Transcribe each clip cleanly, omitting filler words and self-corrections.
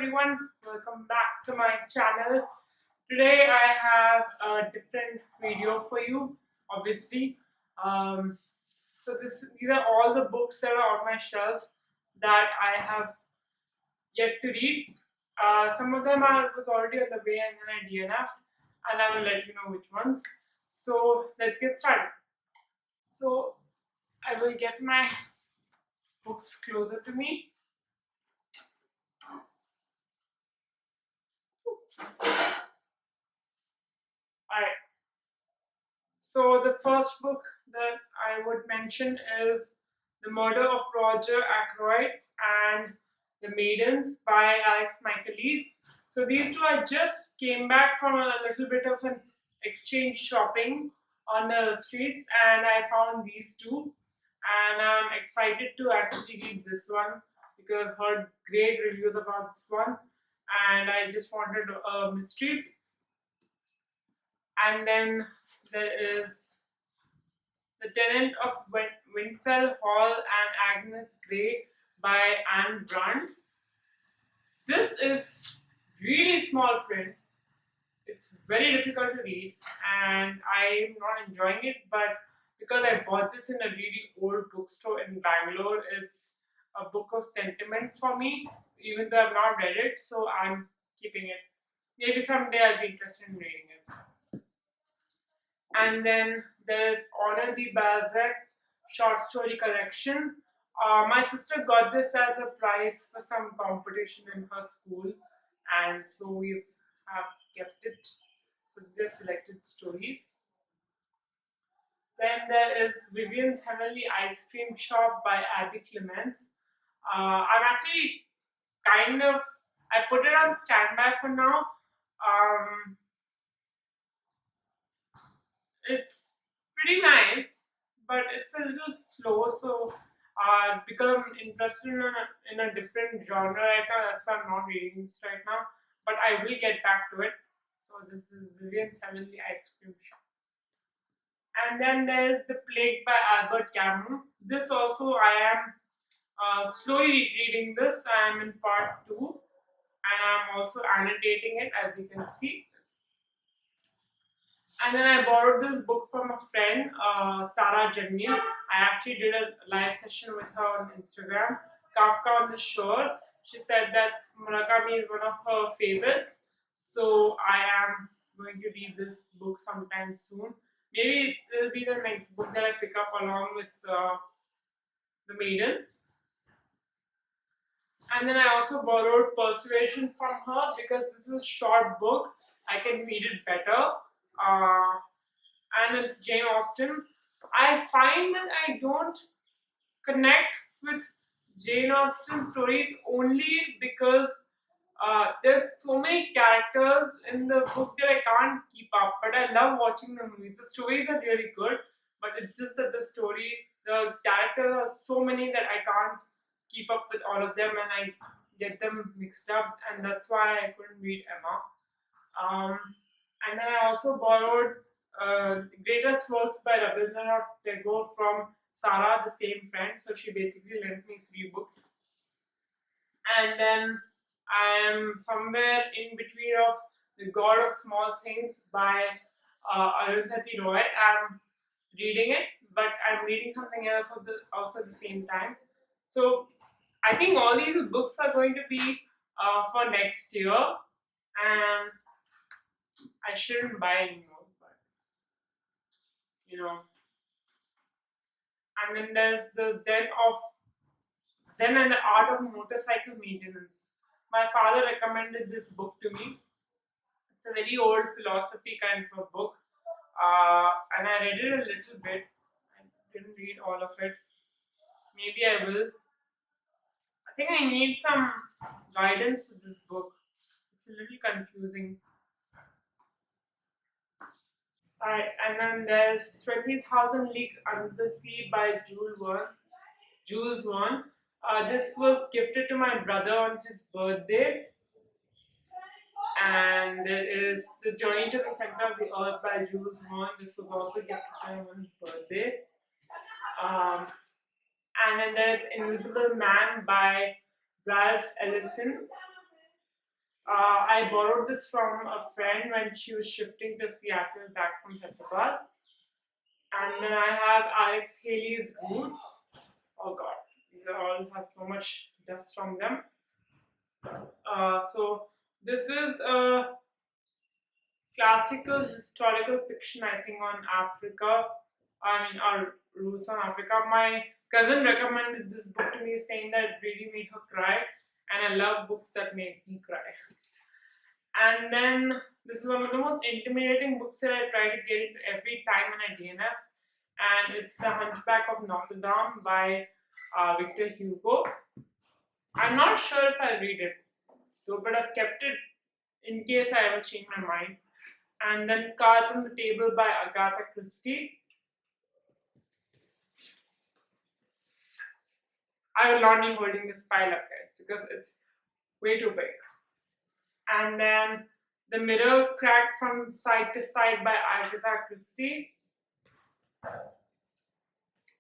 everyone, welcome back to my channel. Today I have a different video for you, obviously. Um, these are all the books that are on my shelf that I have yet to read. Some of them was already on the way and then I DNF'd, and I will let you know which ones. So let's get started. So I will get my books closer to me. Alright. So the first book that I would mention is The Murder of Roger Ackroyd and The Maidens by Alex Michaelis. So these two, I just came back from a little bit of an exchange shopping on the streets and I found these two, and I'm excited to actually read this one because I've heard great reviews about this one and I just wanted a mystery. And then there is The Tenant of Windfall Hall and Agnes Grey by Anne Brundt. This is really small print. It's very difficult to read and I'm not enjoying it, but because I bought this in a really old bookstore in Bangalore, it's a book of sentiment for me, even though I've not read it, so I'm keeping it. Maybe someday I'll be interested in reading it. And then there's Honor the Balzac's short story collection. My sister got this as a prize for some competition in her school, and so we have kept it. So they're selected stories. Then there is Vivian's Heavenly Ice Cream Shop by Abby Clements. I'm actually I put it on standby for now. It's pretty nice, but it's a little slow. So, because I'm interested in a different genre right now, that's why I'm not reading this right now. But I will get back to it. So, this is Vivian's Heavenly Ice Cream Shop. And then there's The Plague by Albert Camus. This also, I am slowly reading this. I am in part 2, and I'm also annotating it, as you can see. And then I borrowed this book from a friend, Sarah Jamil. I actually did a live session with her on Instagram. Kafka on the Shore. She said that Murakami is one of her favorites. So I am going to read this book sometime soon. Maybe it'll be the next book that I pick up along with The Maidens. And then I also borrowed Persuasion from her because this is a short book. I can read it better. And it's Jane Austen. I find that I don't connect with Jane Austen stories only because there's so many characters in the book that I can't keep up. But I love watching the movies. The stories are really good, but it's just that the characters are so many that I can't keep up with all of them and I get them mixed up, and that's why I couldn't read Emma. And then I also borrowed Greatest Works by Rabindranath Tagore from Sarah, the same friend. So she basically lent me 3 books. And then I am somewhere in between of The God of Small Things by Arundhati Roy. I'm reading it, but I'm reading something else also at the same time. So I think all these books are going to be for next year, and I shouldn't buy anymore, but you know. And then there's the Zen and the Art of Motorcycle Maintenance. My father recommended this book to me. It's a very old philosophy kind of a book, and I read it a little bit. I didn't read all of it. Maybe I will. I think I need some guidance with this book. It's a little confusing. Alright, and then there's 20,000 Leagues Under the Sea by Jules Verne. This was gifted to my brother on his birthday. And there is The Journey to the Center of the Earth by Jules Verne. This was also gifted to him on his birthday. And then there's Invisible Man by Ralph Ellison. I borrowed this from a friend when she was shifting to Seattle back from Hyderabad. And then I have Alex Haley's Roots. Oh god, these all have so much dust on them. So this is a classical historical fiction, I think, on Africa. I mean, our roots on Africa. My cousin recommended this book to me, saying that it really made her cry, and I love books that make me cry. And then this is one of the most intimidating books that I try to get into every time in a DNF, and it's The Hunchback of Notre Dame by Victor Hugo. I'm not sure if I'll read it though, but I've kept it in case I ever change my mind. And then Cards on the Table by Agatha Christie. I will not be holding this pile up, guys, because it's way too big. And then The Mirror Cracked from Side to Side by Agatha Christie.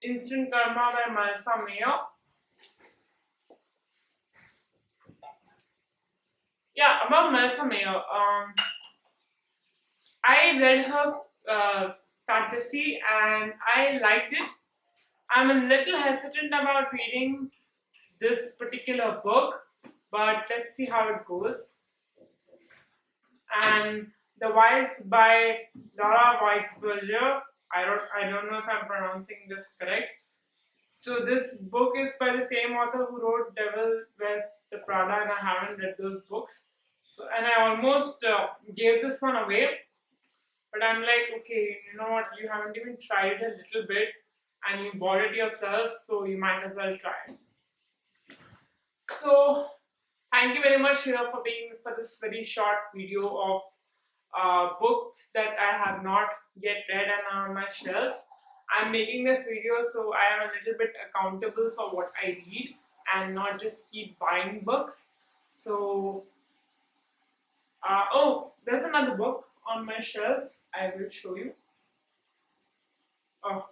Instant Karma by Marissa Mayer. Yeah, about Marissa Mayer. I read her fantasy and I liked it. I'm a little hesitant about reading this particular book, but let's see how it goes. And The Wives by Laura Weisberger. I don't know if I'm pronouncing this correct. So this book is by the same author who wrote Devil Wears the Prada, and I haven't read those books. So and I almost gave this one away, but I'm like, okay, you know what? You haven't even tried it a little bit, and you bought it yourself, so you might as well try it. So thank you very much here for being for this very short video of books that I have not yet read and are on my shelves. I'm making this video so I am a little bit accountable for what I read and not just keep buying books. So, oh, there's another book on my shelf. I will show you. Oh,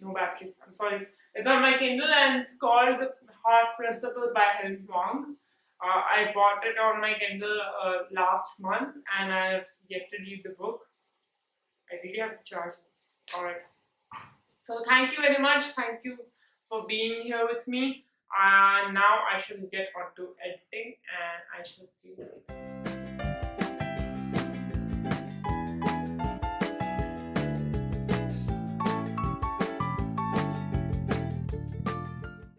no battery. I'm sorry. It's on my Kindle and it's called The Heart Principle by Helen Wong. I bought it on my Kindle last month and I have yet to read the book. I really have to charge this. Alright. So thank you very much. Thank you for being here with me. Now I shall get on to editing and I shall see you later.